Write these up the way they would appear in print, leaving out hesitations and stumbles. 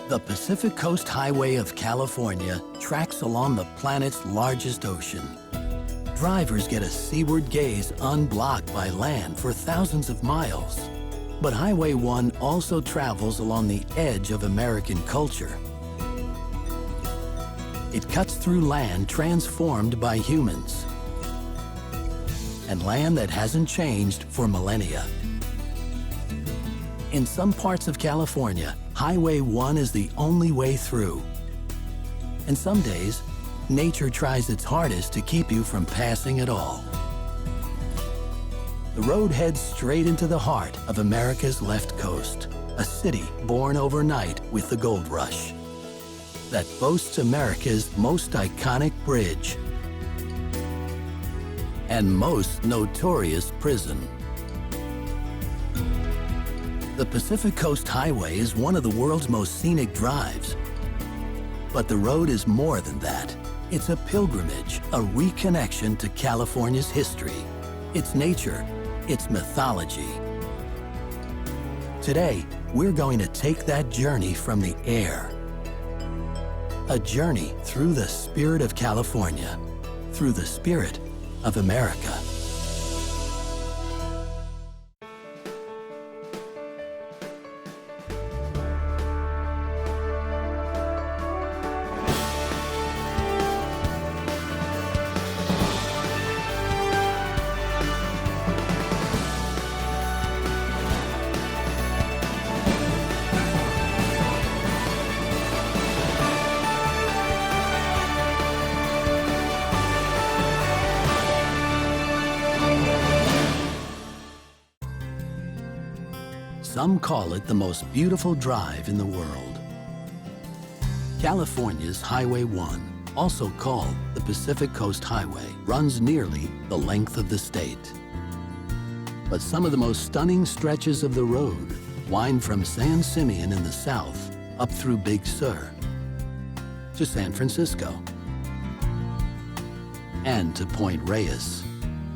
The Pacific Coast Highway of California tracks along the planet's largest ocean. Drivers get a seaward gaze unblocked by land for thousands of miles. But Highway 1 also travels along the edge of American culture. It cuts through land transformed by humans, and land that hasn't changed for millennia. In some parts of California, Highway 1 is the only way through. And some days, nature tries its hardest to keep you from passing at all. The road heads straight into the heart of America's left coast, a city born overnight with the gold rush that boasts America's most iconic bridge and most notorious prison. The Pacific Coast Highway is one of the world's most scenic drives. But the road is more than that. It's a pilgrimage, a reconnection to California's history, its nature, its mythology. Today, we're going to take that journey from the air. A journey through the spirit of California, through the spirit of America. Some call it the most beautiful drive in the world. California's Highway 1, also called the Pacific Coast Highway, runs nearly the length of the state. But some of the most stunning stretches of the road wind from San Simeon in the south up through Big Sur to San Francisco and to Point Reyes,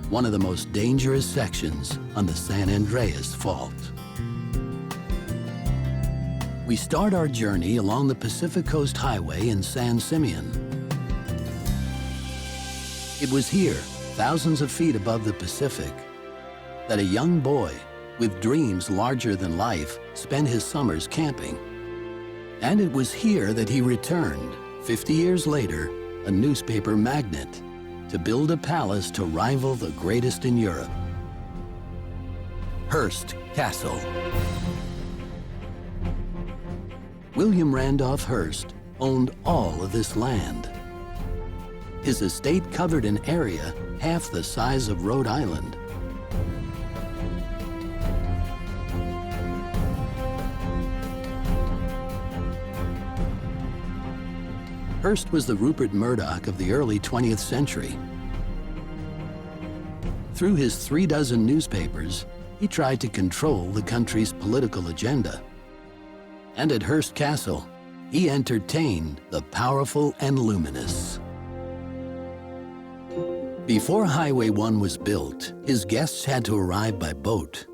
one of the most dangerous sections on the San Andreas Fault. We start our journey along the Pacific Coast Highway in San Simeon. It was here, thousands of feet above the Pacific, that a young boy with dreams larger than life spent his summers camping. And it was here that he returned, 50 years later, a newspaper magnate, to build a palace to rival the greatest in Europe. Hearst Castle. William Randolph Hearst owned all of this land. His estate covered an area half the size of Rhode Island. Hearst was the Rupert Murdoch of the early 20th century. Through his 36 newspapers, he tried to control the country's political agenda. And at Hearst Castle, he entertained the powerful and luminous. Before Highway 1 was built, his guests had to arrive by boat.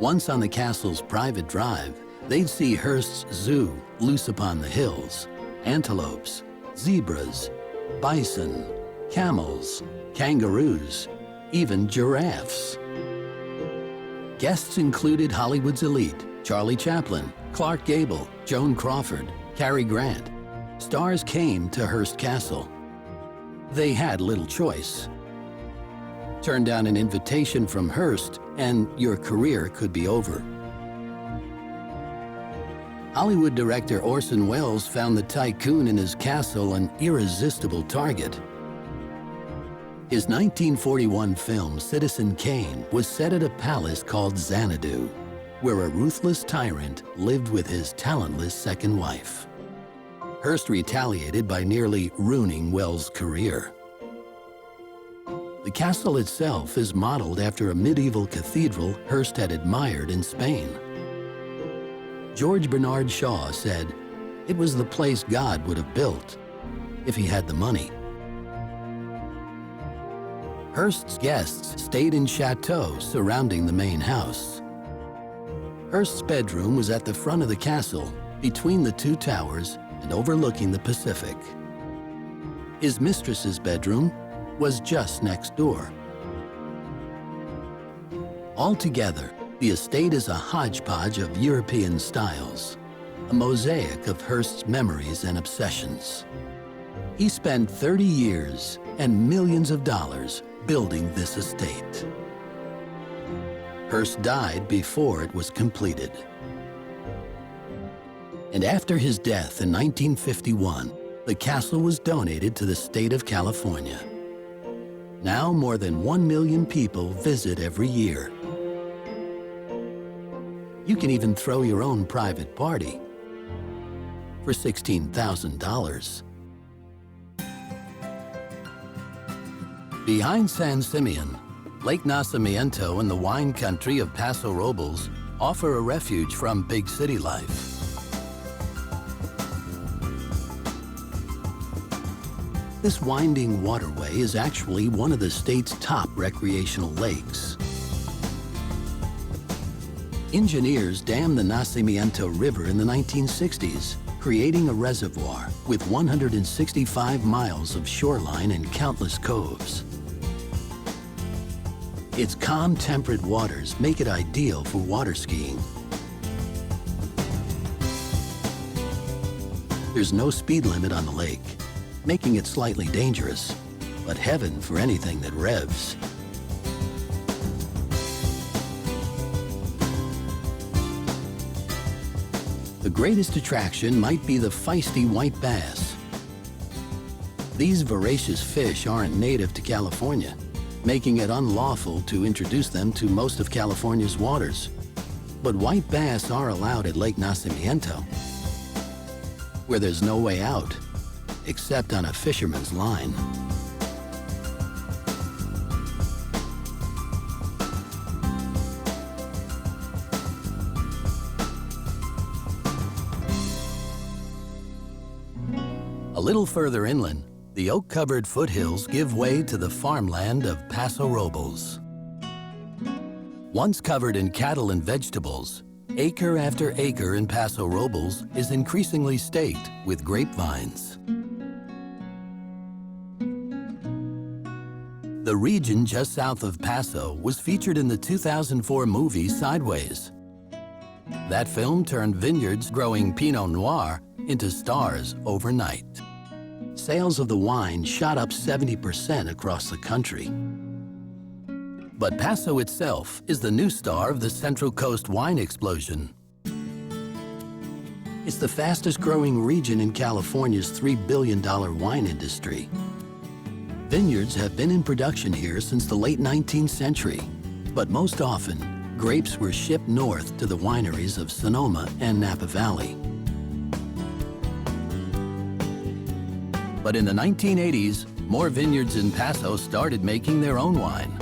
Once on the castle's private drive, they'd see Hearst's zoo loose upon the hills. Antelopes, zebras, bison, camels, kangaroos, even giraffes. Guests included Hollywood's elite, Charlie Chaplin, Clark Gable, Joan Crawford, Cary Grant. Stars came to Hearst Castle. They had little choice. Turn down an invitation from Hearst and your career could be over. Hollywood director Orson Welles found the tycoon in his castle an irresistible target. His 1941 film Citizen Kane was set at a palace called Xanadu, where a ruthless tyrant lived with his talentless second wife. Hearst retaliated by nearly ruining Welles' career. The castle itself is modeled after a medieval cathedral Hearst had admired in Spain. George Bernard Shaw said, "It was the place God would have built if he had the money." Hearst's guests stayed in chateaux surrounding the main house. Hearst's bedroom was at the front of the castle, between the two towers and overlooking the Pacific. His mistress's bedroom was just next door. Altogether, the estate is a hodgepodge of European styles, a mosaic of Hearst's memories and obsessions. He spent 30 years and millions of dollars building this estate. Hearst died before it was completed. And after his death in 1951, the castle was donated to the state of California. Now more than 1 million people visit every year. You can even throw your own private party for $16,000. Behind San Simeon, Lake Nacimiento and the wine country of Paso Robles offer a refuge from big city life. This winding waterway is actually one of the state's top recreational lakes. Engineers dammed the Nacimiento River in the 1960s, creating a reservoir with 165 miles of shoreline and countless coves. Its calm, temperate waters make it ideal for water skiing. There's no speed limit on the lake, making it slightly dangerous, but heaven for anything that revs. The greatest attraction might be the feisty white bass. These voracious fish aren't native to California, making it unlawful to introduce them to most of California's waters. But white bass are allowed at Lake Nacimiento, where there's no way out, except on a fisherman's line. A little further inland, the oak-covered foothills give way to the farmland of Paso Robles. Once covered in cattle and vegetables, acre after acre in Paso Robles is increasingly staked with grapevines. The region just south of Paso was featured in the 2004 movie Sideways. That film turned vineyards growing Pinot Noir into stars overnight. Sales of the wine shot up 70% across the country. But Paso itself is the new star of the Central Coast wine explosion. It's the fastest growing region in California's $3 billion wine industry. Vineyards have been in production here since the late 19th century, but most often, grapes were shipped north to the wineries of Sonoma and Napa Valley. But in the 1980s, more vineyards in Paso started making their own wine.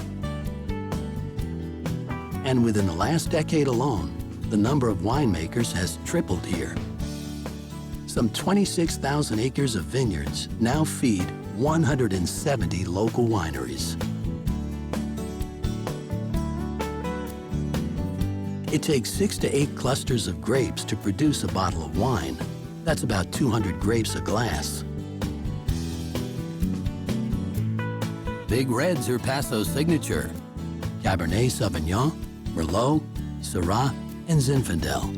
And within the last decade alone, the number of winemakers has tripled here. Some 26,000 acres of vineyards now feed 170 local wineries. It takes 6 to 8 clusters of grapes to produce a bottle of wine. That's about 200 grapes a glass. Big Reds are Paso's signature: Cabernet Sauvignon, Merlot, Syrah, and Zinfandel.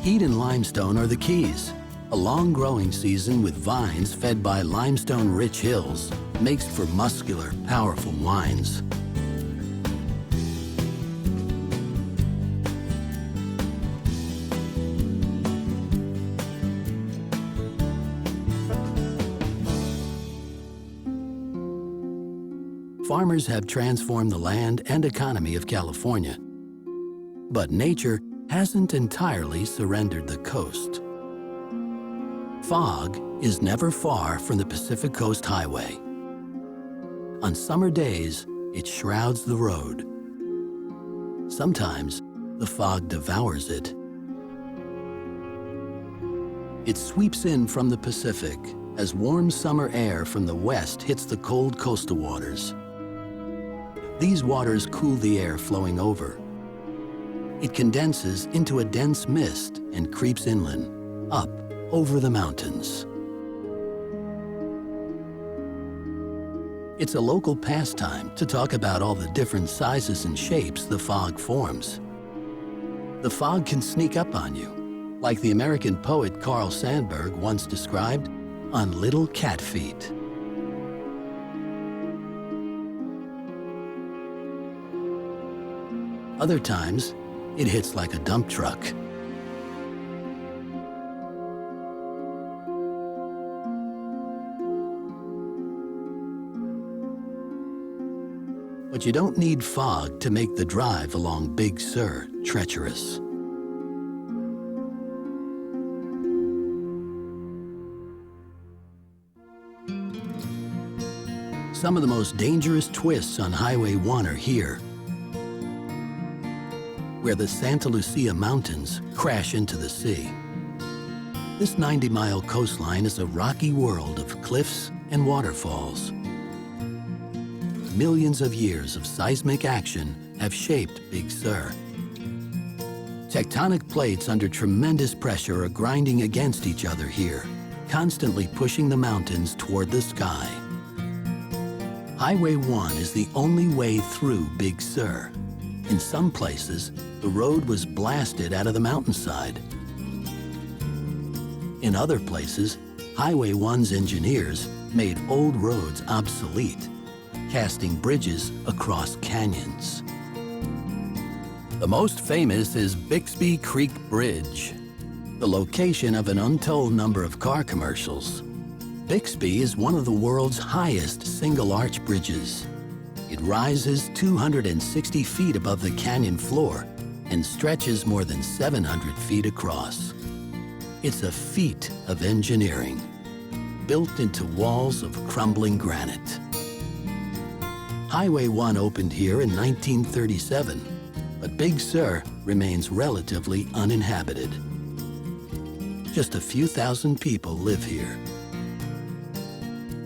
Heat and limestone are the keys. A long growing season with vines fed by limestone-rich hills makes for muscular, powerful wines. Farmers have transformed the land and economy of California, but nature hasn't entirely surrendered the coast. Fog is never far from the Pacific Coast Highway. On summer days, it shrouds the road. Sometimes, the fog devours it. It sweeps in from the Pacific as warm summer air from the west hits the cold coastal waters. These waters cool the air flowing over. It condenses into a dense mist and creeps inland, up over the mountains. It's a local pastime to talk about all the different sizes and shapes the fog forms. The fog can sneak up on you, like the American poet Carl Sandburg once described, on little cat feet. Other times, it hits like a dump truck. But you don't need fog to make the drive along Big Sur treacherous. Some of the most dangerous twists on Highway 1 are here, where the Santa Lucia Mountains crash into the sea. This 90-mile coastline is a rocky world of cliffs and waterfalls. Millions of years of seismic action have shaped Big Sur. Tectonic plates under tremendous pressure are grinding against each other here, constantly pushing the mountains toward the sky. Highway 1 is the only way through Big Sur. In some places, the road was blasted out of the mountainside. In other places, Highway 1's engineers made old roads obsolete, casting bridges across canyons. The most famous is Bixby Creek Bridge, the location of an untold number of car commercials. Bixby is one of the world's highest single-arch bridges. It rises 260 feet above the canyon floor and stretches more than 700 feet across. It's a feat of engineering, built into walls of crumbling granite. Highway 1 opened here in 1937, but Big Sur remains relatively uninhabited. Just a few thousand people live here.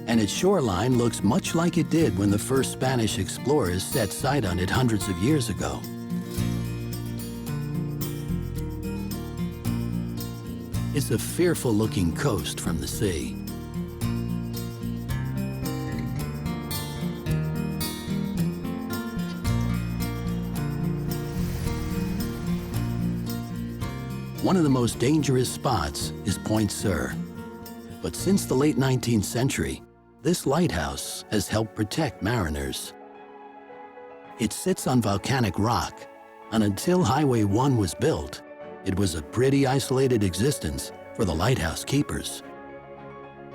And its shoreline looks much like it did when the first Spanish explorers set sight on it hundreds of years ago. It's a fearful-looking coast from the sea. One of the most dangerous spots is Point Sur. But since the late 19th century, this lighthouse has helped protect mariners. It sits on volcanic rock, and until Highway 1 was built, it was a pretty isolated existence for the lighthouse keepers.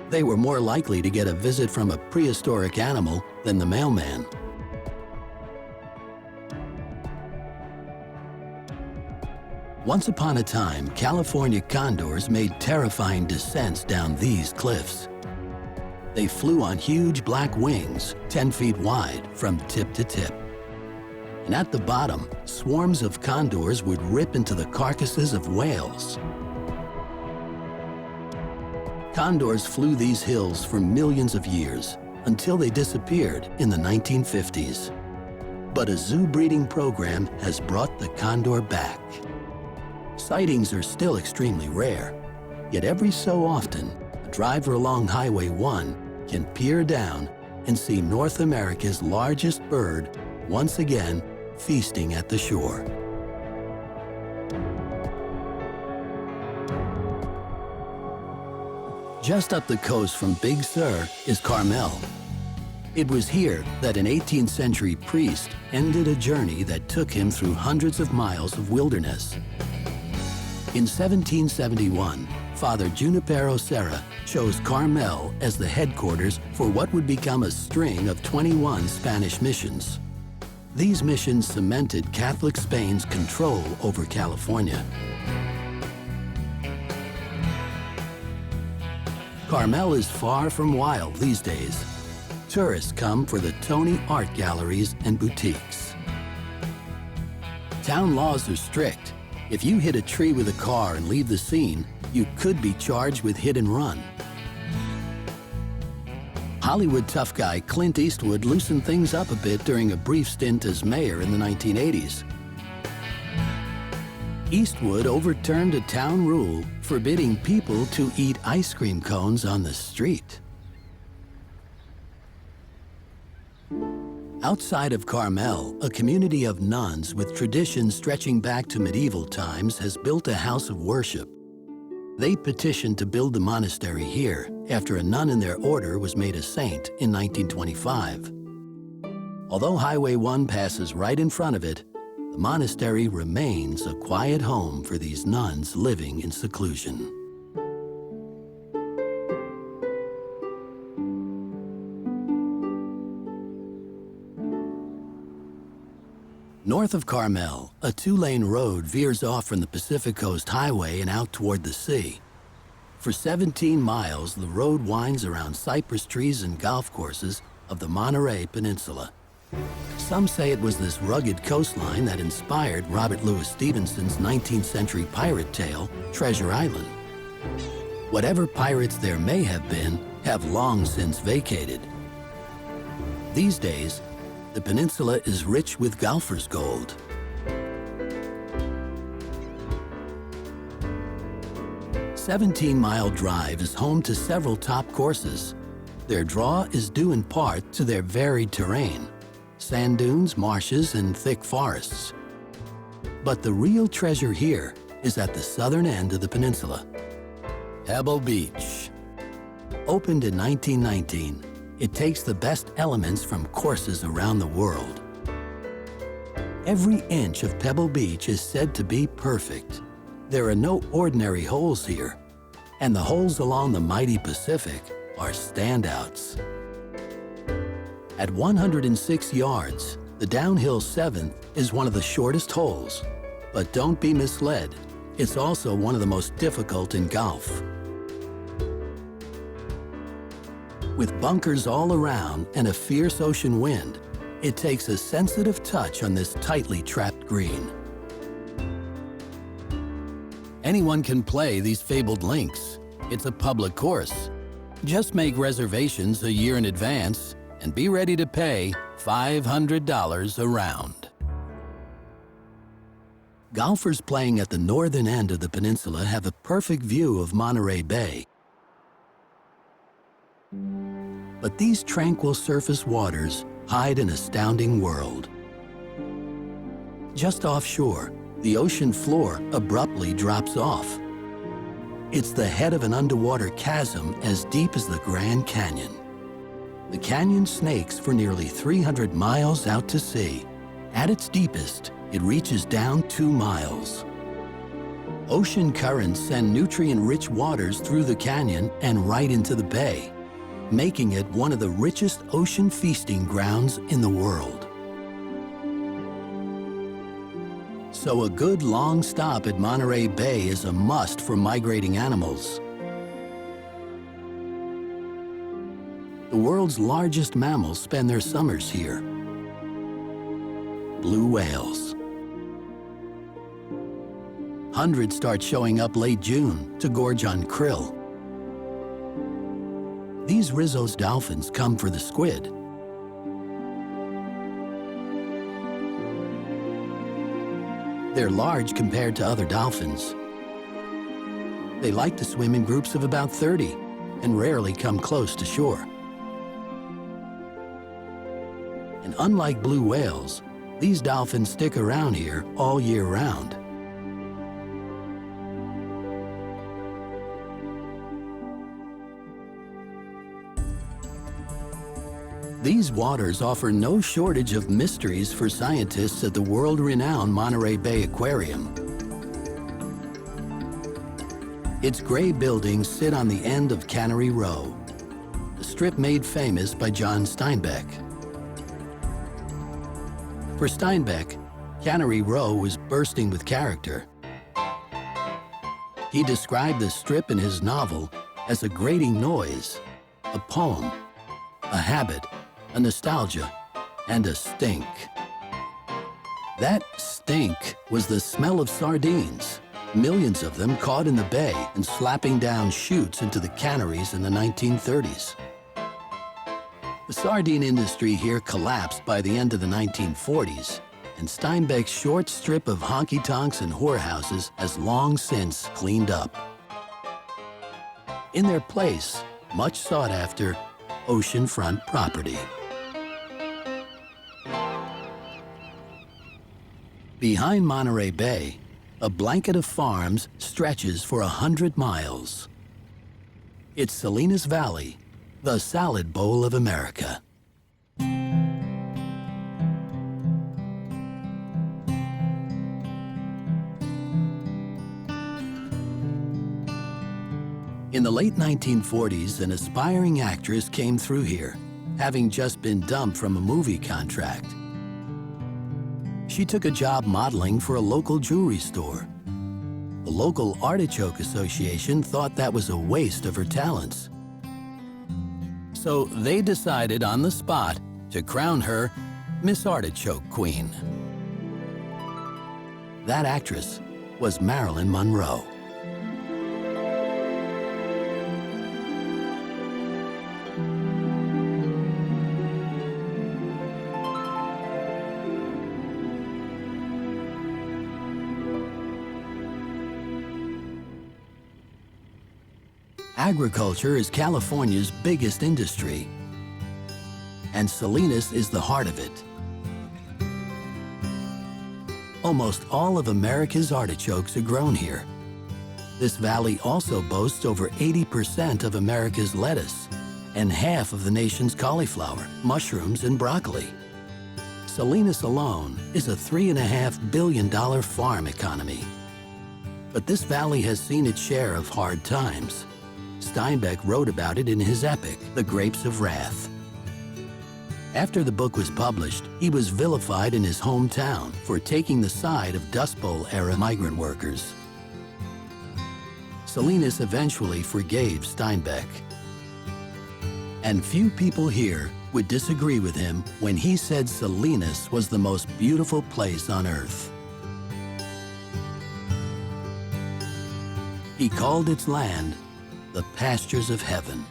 They were more likely to get a visit from a prehistoric animal than the mailman. Once upon a time, California condors made terrifying descents down these cliffs. They flew on huge black wings, 10 feet wide, from tip to tip. And at the bottom, swarms of condors would rip into the carcasses of whales. Condors flew these hills for millions of years, until they disappeared in the 1950s. But a zoo breeding program has brought the condor back. Sightings are still extremely rare, yet every so often, a driver along Highway 1 can peer down and see North America's largest bird once again feasting at the shore. Just up the coast from Big Sur is Carmel. It was here that an 18th century priest ended a journey that took him through hundreds of miles of wilderness. In 1771, Father Junipero Serra chose Carmel as the headquarters for what would become a string of 21 Spanish missions. These missions cemented Catholic Spain's control over California. Carmel is far from wild these days. Tourists come for the Tony art galleries and boutiques. Town laws are strict. If you hit a tree with a car and leave the scene, you could be charged with hit and run. Hollywood tough guy Clint Eastwood loosened things up a bit during a brief stint as mayor in the 1980s. Eastwood overturned a town rule forbidding people to eat ice cream cones on the street. Outside of Carmel, a community of nuns with traditions stretching back to medieval times has built a house of worship. They petitioned to build the monastery here after a nun in their order was made a saint in 1925. Although Highway 1 passes right in front of it, the monastery remains a quiet home for these nuns living in seclusion. North of Carmel, a two-lane road veers off from the Pacific Coast Highway and out toward the sea. For 17 miles, the road winds around cypress trees and golf courses of the Monterey Peninsula. Some say it was this rugged coastline that inspired Robert Louis Stevenson's 19th century pirate tale, Treasure Island. Whatever pirates there may have been have long since vacated. These days, the peninsula is rich with golfer's gold. The 17-mile drive is home to several top courses. Their draw is due in part to their varied terrain: sand dunes, marshes, and thick forests. But the real treasure here is at the southern end of the peninsula. Pebble Beach. Opened in 1919, it takes the best elements from courses around the world. Every inch of Pebble Beach is said to be perfect. There are no ordinary holes here, and the holes along the mighty Pacific are standouts. At 106 yards, the downhill 7th is one of the shortest holes. But don't be misled, it's also one of the most difficult in golf. With bunkers all around and a fierce ocean wind, it takes a sensitive touch on this tightly trapped green. Anyone can play these fabled links. It's a public course. Just make reservations a year in advance and be ready to pay $500 a round. Golfers playing at the northern end of the peninsula have a perfect view of Monterey Bay. But these tranquil surface waters hide an astounding world. Just offshore, the ocean floor abruptly drops off. It's the head of an underwater chasm as deep as the Grand Canyon. The canyon snakes for nearly 300 miles out to sea. At its deepest, it reaches down 2 miles. Ocean currents send nutrient-rich waters through the canyon and right into the bay, making it one of the richest ocean feasting grounds in the world. So a good long stop at Monterey Bay is a must for migrating animals. The world's largest mammals spend their summers here. Blue whales. Hundreds start showing up late June to gorge on krill. These Rizzo's dolphins come for the squid. They're large compared to other dolphins. They like to swim in groups of about 30 and rarely come close to shore. And unlike blue whales, these dolphins stick around here all year round. These waters offer no shortage of mysteries for scientists at the world-renowned Monterey Bay Aquarium. Its gray buildings sit on the end of Cannery Row, a strip made famous by John Steinbeck. For Steinbeck, Cannery Row was bursting with character. He described the strip in his novel as a grating noise, a poem, a habit, a nostalgia, and a stink. That stink was the smell of sardines, millions of them caught in the bay and slapping down chutes into the canneries in the 1930s. The sardine industry here collapsed by the end of the 1940s, and Steinbeck's short strip of honky-tonks and whorehouses has long since cleaned up. In their place, much sought after, oceanfront property. Behind Monterey Bay, a blanket of farms stretches for 100 miles. It's Salinas Valley, the salad bowl of America. In the late 1940s, an aspiring actress came through here, having just been dumped from a movie contract. She took a job modeling for a local jewelry store. The local Artichoke Association thought that was a waste of her talents. So they decided on the spot to crown her Miss Artichoke Queen. That actress was Marilyn Monroe. Agriculture is California's biggest industry, and Salinas is the heart of it. Almost all of America's artichokes are grown here. This valley also boasts over 80% of America's lettuce and half of the nation's cauliflower, mushrooms, and broccoli. Salinas alone is a $3.5 billion farm economy. But this valley has seen its share of hard times. Steinbeck wrote about it in his epic, The Grapes of Wrath. After the book was published, he was vilified in his hometown for taking the side of Dust Bowl-era migrant workers. Salinas eventually forgave Steinbeck. And few people here would disagree with him when he said Salinas was the most beautiful place on earth. He called its land the pastures of heaven.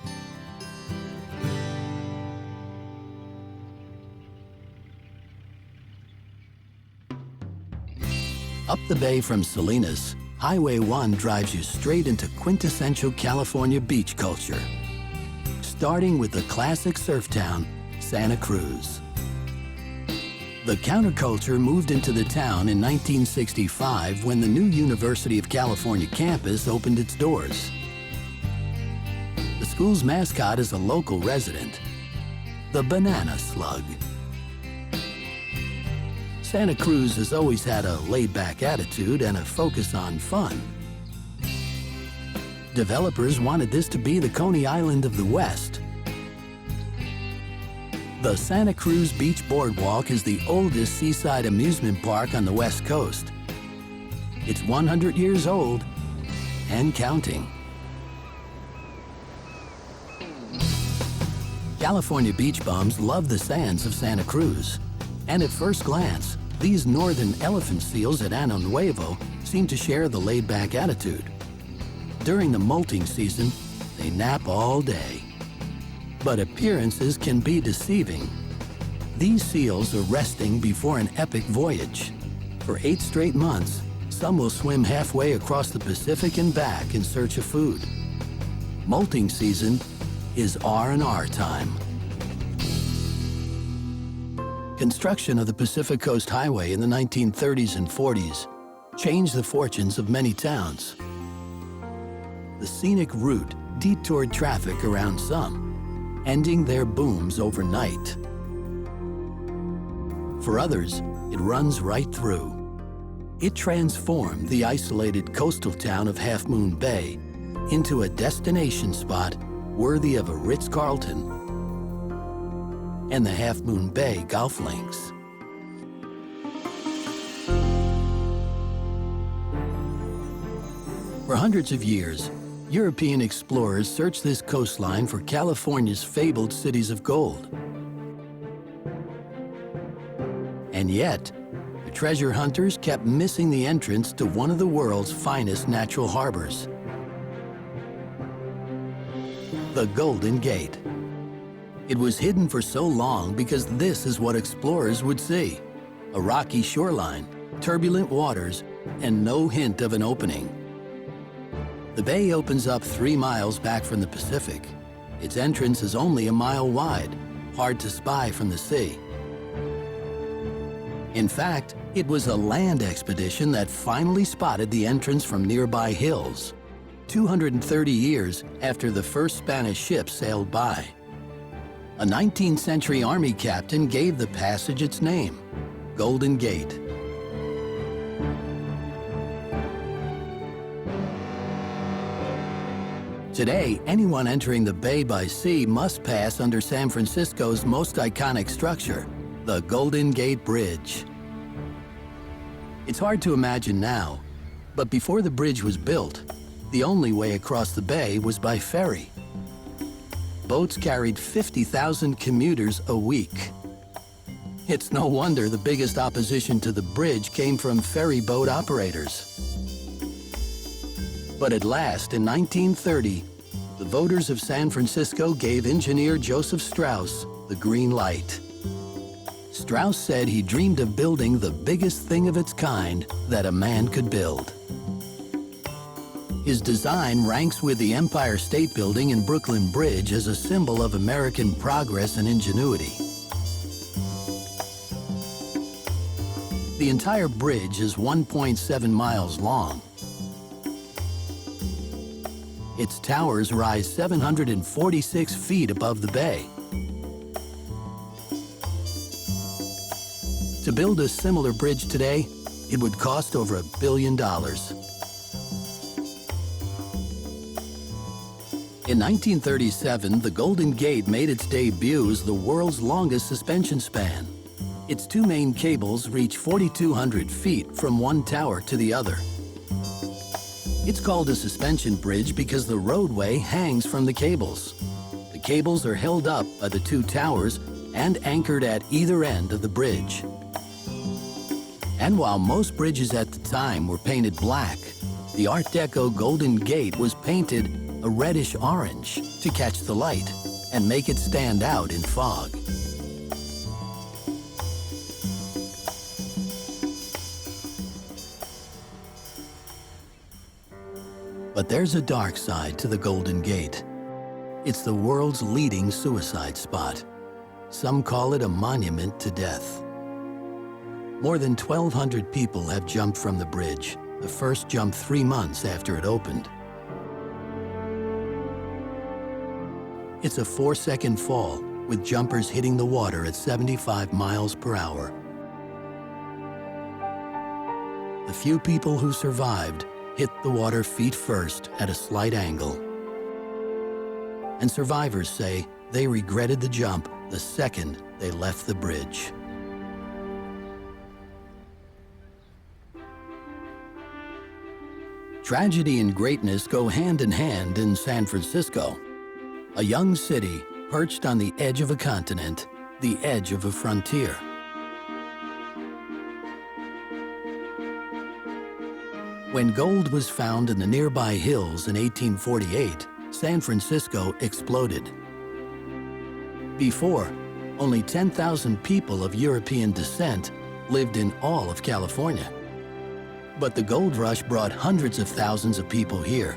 Up the bay from Salinas, Highway 1 drives you straight into quintessential California beach culture, starting with the classic surf town, Santa Cruz. The counterculture moved into the town in 1965 when the new University of California campus opened its doors. The school's mascot is a local resident, the banana slug. Santa Cruz has always had a laid-back attitude and a focus on fun. Developers wanted this to be the Coney Island of the West. The Santa Cruz Beach Boardwalk is the oldest seaside amusement park on the West Coast. It's 100 years old and counting. California beach bums love the sands of Santa Cruz. And at first glance, these northern elephant seals at Ano Nuevo seem to share the laid-back attitude. During the molting season, they nap all day. But appearances can be deceiving. These seals are resting before an epic voyage. For 8 straight months, some will swim halfway across the Pacific and back in search of food. Molting season is R&R time. Construction of the Pacific Coast Highway in the 1930s and 40s changed the fortunes of many towns. The scenic route detoured traffic around some, ending their booms overnight. For others, it runs right through. It transformed the isolated coastal town of Half Moon Bay into a destination spot worthy of a Ritz-Carlton and the Half Moon Bay Golf Links. For hundreds of years, European explorers searched this coastline for California's fabled cities of gold. And yet, the treasure hunters kept missing the entrance to one of the world's finest natural harbors, the Golden Gate. It was hidden for so long because this is what explorers would see: a rocky shoreline, turbulent waters, and no hint of an opening. The bay opens up 3 miles back from the Pacific. Its entrance is only a mile wide, hard to spy from the sea. In fact, it was a land expedition that finally spotted the entrance from nearby hills, 230 years after the first Spanish ship sailed by. A 19th century army captain gave the passage its name, Golden Gate. Today, anyone entering the bay by sea must pass under San Francisco's most iconic structure, the Golden Gate Bridge. It's hard to imagine now, but before the bridge was built, the only way across the bay was by ferry. Boats carried 50,000 commuters a week. It's no wonder the biggest opposition to the bridge came from ferry boat operators. But at last, in 1930, the voters of San Francisco gave engineer Joseph Strauss the green light. Strauss said he dreamed of building the biggest thing of its kind that a man could build. His design ranks with the Empire State Building and Brooklyn Bridge as a symbol of American progress and ingenuity. The entire bridge is 1.7 miles long. Its towers rise 746 feet above the bay. To build a similar bridge today, it would cost over $1 billion. In 1937, the Golden Gate made its debut as the world's longest suspension span. Its 2 main cables reach 4,200 feet from one tower to the other. It's called a suspension bridge because the roadway hangs from the cables. The cables are held up by the 2 towers and anchored at either end of the bridge. And while most bridges at the time were painted black, the Art Deco Golden Gate was painted a reddish orange to catch the light and make it stand out in fog. But there's a dark side to the Golden Gate. It's the world's leading suicide spot. Some call it a monument to death. More than 1,200 people have jumped from the bridge, the first jump 3 months after it opened. It's a 4-second fall, with jumpers hitting the water at 75 miles per hour. The few people who survived hit the water feet first at a slight angle. And survivors say they regretted the jump the second they left the bridge. Tragedy and greatness go hand in hand in San Francisco, a young city perched on the edge of a continent, the edge of a frontier. When gold was found in the nearby hills in 1848, San Francisco exploded. Before, only 10,000 people of European descent lived in all of California. But the gold rush brought hundreds of thousands of people here,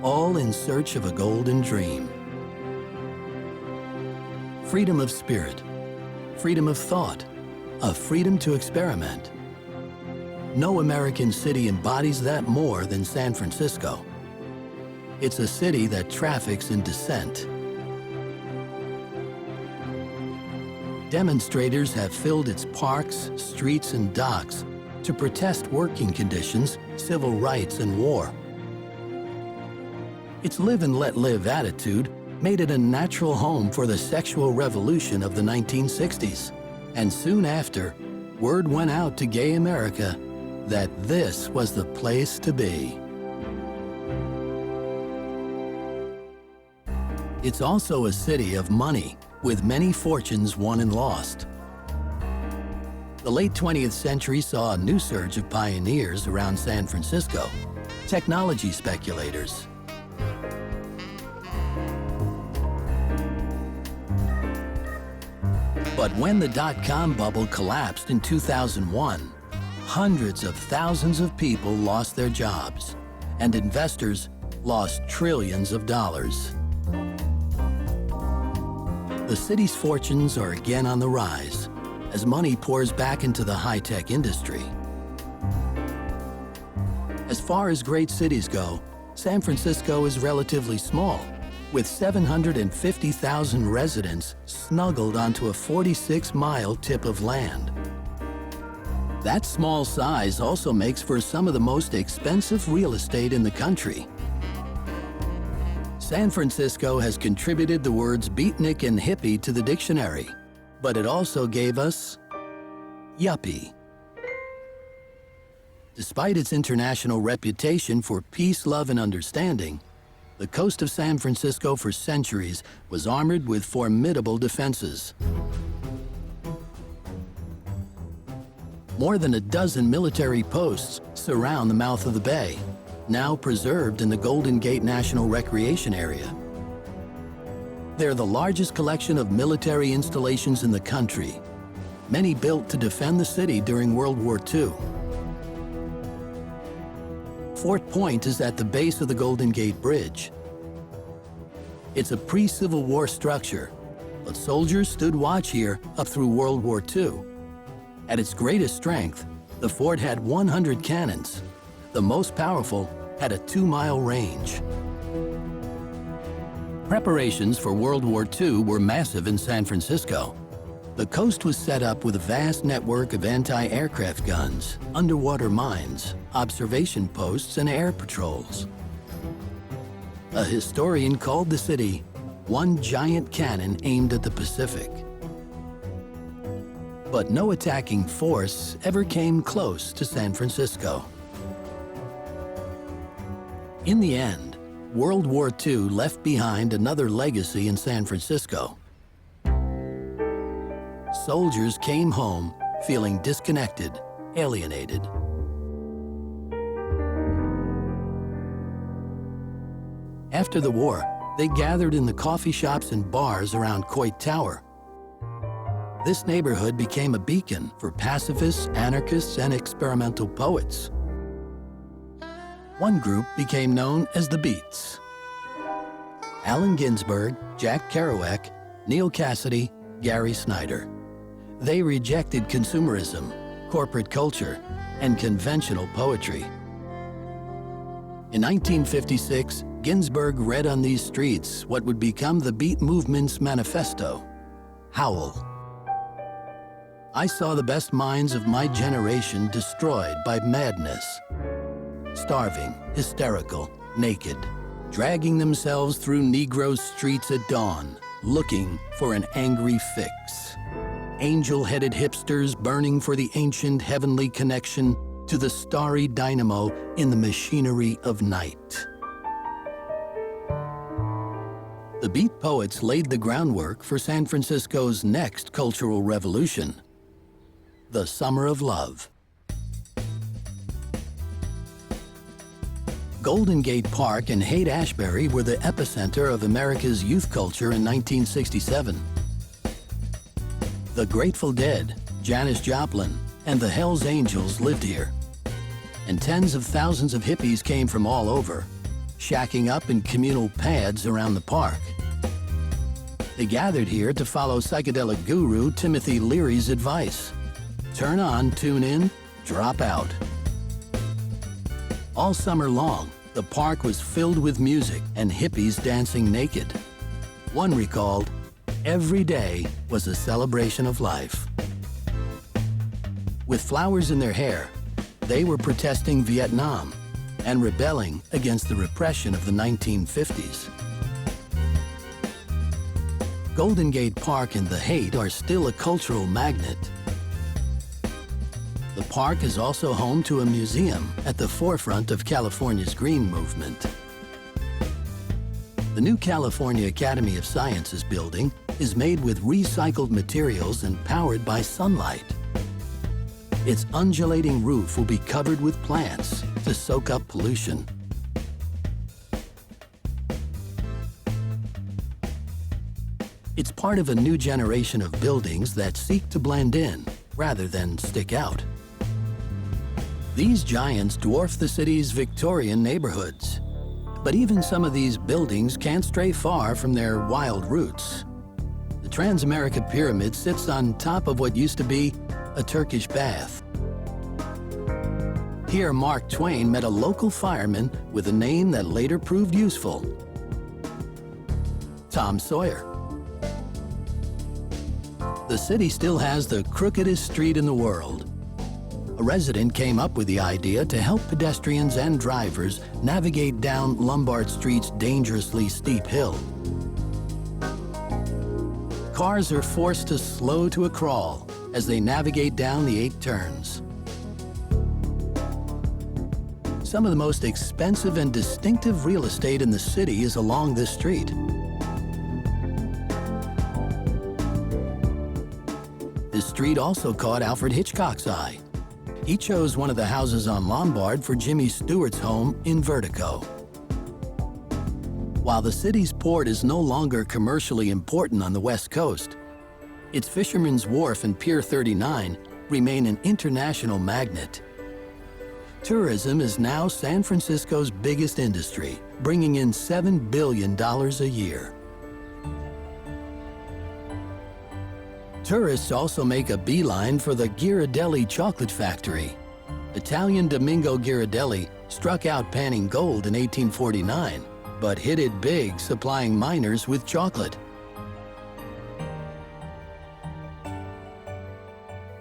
all in search of a golden dream. Freedom of spirit, freedom of thought, a freedom to experiment. No American city embodies that more than San Francisco. It's a city that traffics in dissent. Demonstrators have filled its parks, streets, and docks to protest working conditions, civil rights, and war. Its live and let live attitude made it a natural home for the sexual revolution of the 1960s. And soon after, word went out to gay America that this was the place to be. It's also a city of money, with many fortunes won and lost. The late 20th century saw a new surge of pioneers around San Francisco, technology speculators. But when the dot-com bubble collapsed in 2001, hundreds of thousands of people lost their jobs, and investors lost trillions of dollars. The city's fortunes are again on the rise as money pours back into the high-tech industry. As far as great cities go, San Francisco is relatively small, with 750,000 residents snuggled onto a 46-mile tip of land. That small size also makes for some of the most expensive real estate in the country. San Francisco has contributed the words beatnik and hippie to the dictionary, but it also gave us yuppie. Despite its international reputation for peace, love, and understanding, the coast of San Francisco for centuries was armored with formidable defenses. More than a dozen military posts surround the mouth of the bay, now preserved in the Golden Gate National Recreation Area. They're the largest collection of military installations in the country, many built to defend the city during World War II. Fort Point is at the base of the Golden Gate Bridge. It's a pre-Civil War structure, but soldiers stood watch here up through World War II. At its greatest strength, the fort had 100 cannons. The most powerful had a 2-mile range. Preparations for World War II were massive in San Francisco. The coast was set up with a vast network of anti-aircraft guns, underwater mines, observation posts, and air patrols. A historian called the city one giant cannon aimed at the Pacific. But no attacking force ever came close to San Francisco. In the end, World War II left behind another legacy in San Francisco. Soldiers came home feeling disconnected, alienated. After the war, they gathered in the coffee shops and bars around Coit Tower. This neighborhood became a beacon for pacifists, anarchists, and experimental poets. One group became known as the Beats. Allen Ginsberg, Jack Kerouac, Neil Cassidy, Gary Snyder. They rejected consumerism, corporate culture, and conventional poetry. In 1956, Ginsberg read on these streets what would become the Beat movement's manifesto, Howl. I saw the best minds of my generation destroyed by madness. Starving, hysterical, naked, dragging themselves through Negro streets at dawn, looking for an angry fix. Angel-headed hipsters burning for the ancient heavenly connection to the starry dynamo in the machinery of night. The Beat poets laid the groundwork for San Francisco's next cultural revolution, the Summer of Love. Golden Gate Park and Haight-Ashbury were the epicenter of America's youth culture in 1967. The Grateful Dead, Janis Joplin, and the Hells Angels lived here. And tens of thousands of hippies came from all over, shacking up in communal pads around the park. They gathered here to follow psychedelic guru Timothy Leary's advice. Turn on, tune in, drop out. All summer long, the park was filled with music and hippies dancing naked. One recalled, every day was a celebration of life. With flowers in their hair, they were protesting Vietnam and rebelling against the repression of the 1950s. Golden Gate Park and the Haight are still a cultural magnet. The park is also home to a museum at the forefront of California's green movement. The new California Academy of Sciences building is made with recycled materials and powered by sunlight. Its undulating roof will be covered with plants to soak up pollution. It's part of a new generation of buildings that seek to blend in rather than stick out. These giants dwarf the city's Victorian neighborhoods. But even some of these buildings can't stray far from their wild roots. The Transamerica Pyramid sits on top of what used to be a Turkish bath. Here, Mark Twain met a local fireman with a name that later proved useful: Tom Sawyer. The city still has the crookedest street in the world. A resident came up with the idea to help pedestrians and drivers navigate down Lombard Street's dangerously steep hill. Cars are forced to slow to a crawl as they navigate down the 8 turns. Some of the most expensive and distinctive real estate in the city is along this street. This street also caught Alfred Hitchcock's eye. He chose one of the houses on Lombard for Jimmy Stewart's home in Vertigo. While the city's port is no longer commercially important on the West Coast, its Fisherman's Wharf and Pier 39 remain an international magnet. Tourism is now San Francisco's biggest industry, bringing in $7 billion a year. Tourists also make a beeline for the Ghirardelli chocolate factory. Italian Domingo Ghirardelli struck out panning gold in 1849, but hit it big supplying miners with chocolate.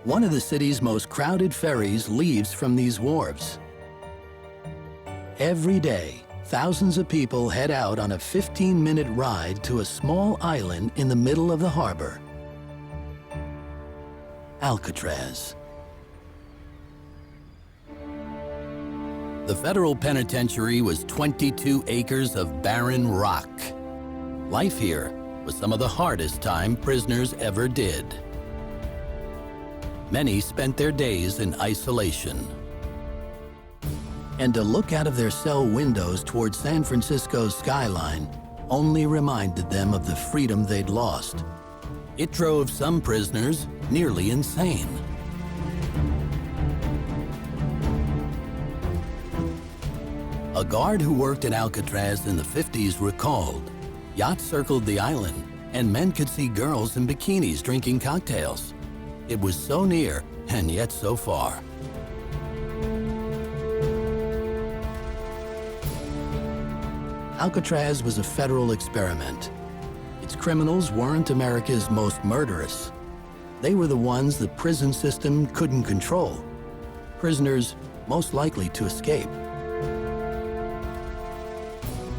One of the city's most crowded ferries leaves from these wharves. Every day, thousands of people head out on a 15-minute ride to a small island in the middle of the harbor. Alcatraz. The federal penitentiary was 22 acres of barren rock. Life here was some of the hardest time prisoners ever did. Many spent their days in isolation. And to look out of their cell windows toward San Francisco's skyline only reminded them of the freedom they'd lost. It drove some prisoners nearly insane. A guard who worked at Alcatraz in the 50s recalled, yachts circled the island and men could see girls in bikinis drinking cocktails. It was so near and yet so far. Alcatraz was a federal experiment. Its criminals weren't America's most murderous. They were the ones the prison system couldn't control. Prisoners most likely to escape.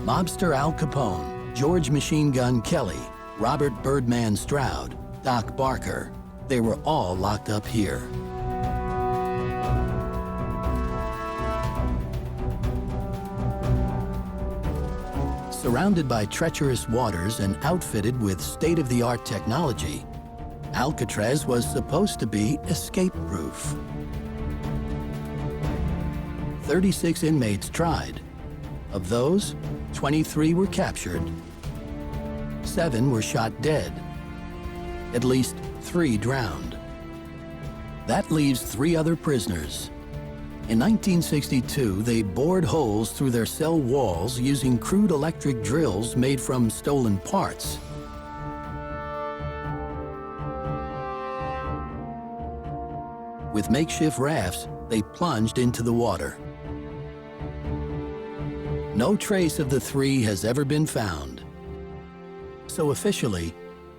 Mobster Al Capone, George Machine Gun Kelly, Robert Birdman Stroud, Doc Barker, they were all locked up here. Surrounded by treacherous waters and outfitted with state-of-the-art technology, Alcatraz was supposed to be escape-proof. 36 inmates tried. Of those, 23 were captured. 7 were shot dead. At least 3 drowned. That leaves 3 other prisoners. In 1962, they bored holes through their cell walls using crude electric drills made from stolen parts. With makeshift rafts, they plunged into the water. No trace of the 3 has ever been found. So officially,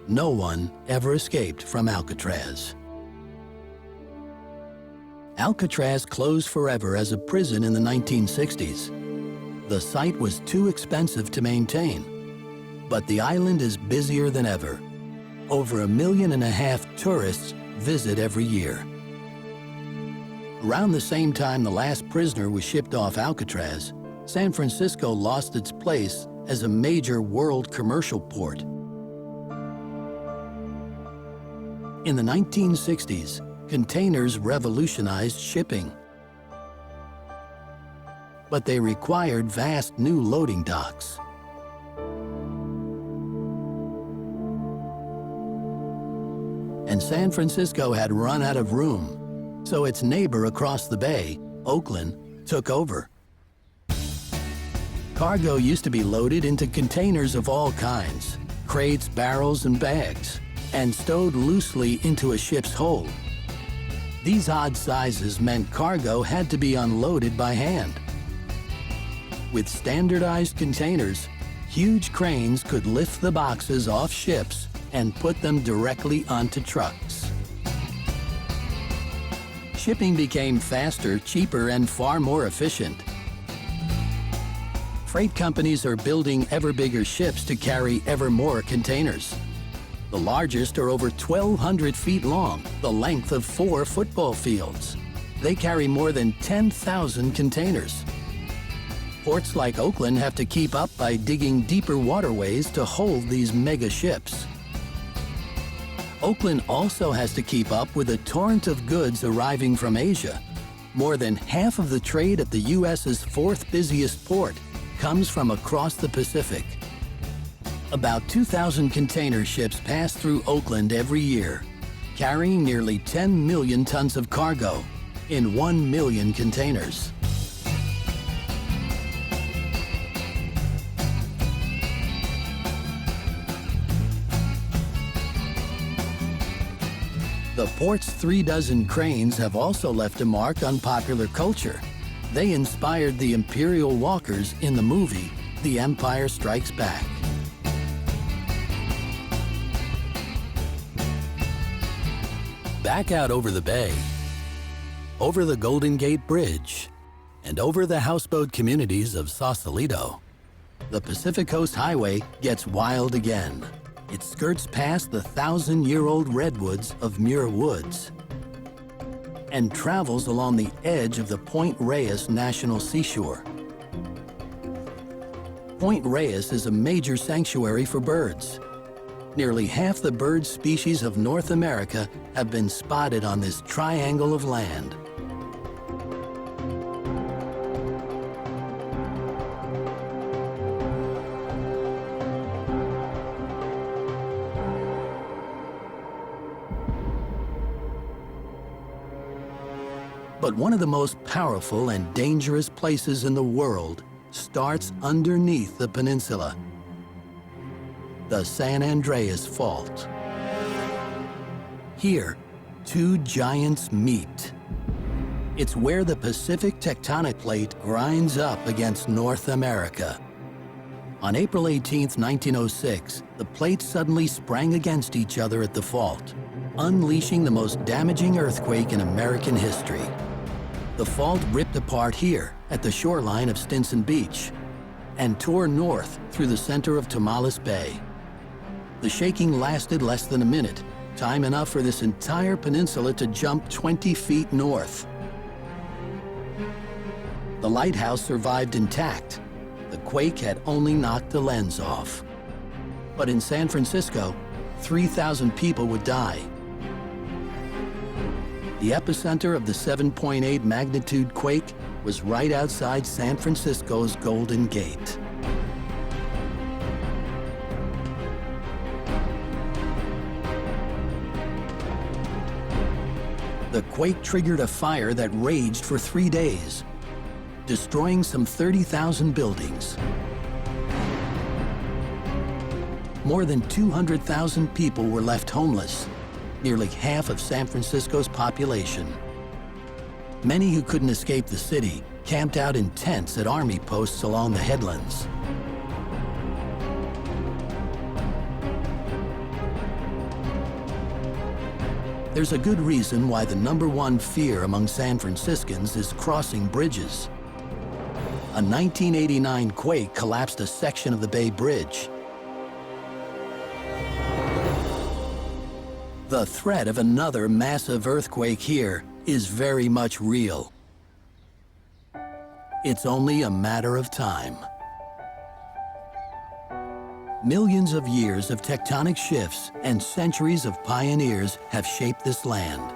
no one ever escaped from Alcatraz. Alcatraz closed forever as a prison in the 1960s. The site was too expensive to maintain. But the island is busier than ever. Over 1.5 million tourists visit every year. Around the same time the last prisoner was shipped off Alcatraz, San Francisco lost its place as a major world commercial port. In the 1960s, containers revolutionized shipping. But they required vast new loading docks. and San Francisco had run out of room, so its neighbor across the bay, Oakland, took over. Cargo used to be loaded into containers of all kinds, crates, barrels, and bags, and stowed loosely into a ship's hold. These odd sizes meant cargo had to be unloaded by hand. With standardized containers, huge cranes could lift the boxes off ships and put them directly onto trucks. Shipping became faster, cheaper, and far more efficient. Freight companies are building ever bigger ships to carry ever more containers. The largest are over 1,200 feet long, the length of 4 football fields. They carry more than 10,000 containers. Ports like Oakland have to keep up by digging deeper waterways to hold these mega ships. Oakland also has to keep up with a torrent of goods arriving from Asia. More than half of the trade at the U.S.'s 4th busiest port comes from across the Pacific. About 2,000 container ships pass through Oakland every year, carrying nearly 10 million tons of cargo in 1 million containers. The port's 36 cranes have also left a mark on popular culture. They inspired the Imperial Walkers in the movie The Empire Strikes Back. Back out over the bay, over the Golden Gate Bridge, and over the houseboat communities of Sausalito, the Pacific Coast Highway gets wild again. It skirts past the 1,000-year-old redwoods of Muir Woods and travels along the edge of the Point Reyes National Seashore. Point Reyes is a major sanctuary for birds. Nearly half the bird species of North America have been spotted on this triangle of land. But one of the most powerful and dangerous places in the world starts underneath the peninsula, the San Andreas Fault. Here, 2 giants meet. It's where the Pacific tectonic plate grinds up against North America. On April 18, 1906, the plates suddenly sprang against each other at the fault, unleashing the most damaging earthquake in American history. The fault ripped apart here at the shoreline of Stinson Beach and tore north through the center of Tomales Bay. The shaking lasted less than a minute, time enough for this entire peninsula to jump 20 feet north. The lighthouse survived intact. The quake had only knocked the lens off. But in San Francisco, 3,000 people would die. The epicenter of the 7.8 magnitude quake was right outside San Francisco's Golden Gate. The quake triggered a fire that raged for 3 days, destroying some 30,000 buildings. More than 200,000 people were left homeless, nearly half of San Francisco's population. Many who couldn't escape the city camped out in tents at army posts along the headlands. There's a good reason why the #1 fear among San Franciscans is crossing bridges. A 1989 quake collapsed a section of the Bay Bridge. The threat of another massive earthquake here is very much real. It's only a matter of time. Millions of years of tectonic shifts and centuries of pioneers have shaped this land.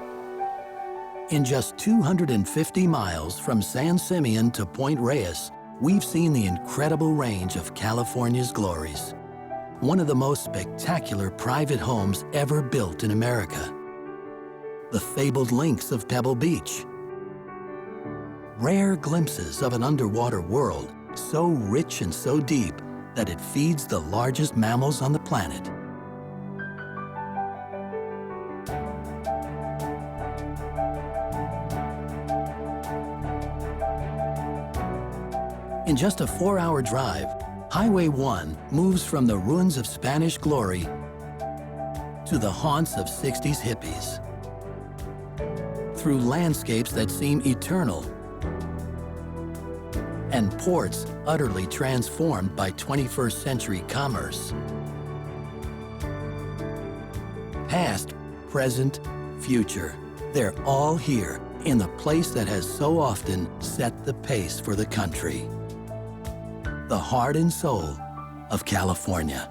In just 250 miles from San Simeon to Point Reyes, we've seen the incredible range of California's glories. One of the most spectacular private homes ever built in America. the fabled links of Pebble Beach. Rare glimpses of an underwater world so rich and so deep that it feeds the largest mammals on the planet. In just a 4-hour drive, Highway 1 moves from the ruins of Spanish glory to the haunts of 60s hippies. Through landscapes that seem eternal and ports utterly transformed by 21st century commerce. Past, present, future, they're all here in the place that has so often set the pace for the country. The heart and soul of California.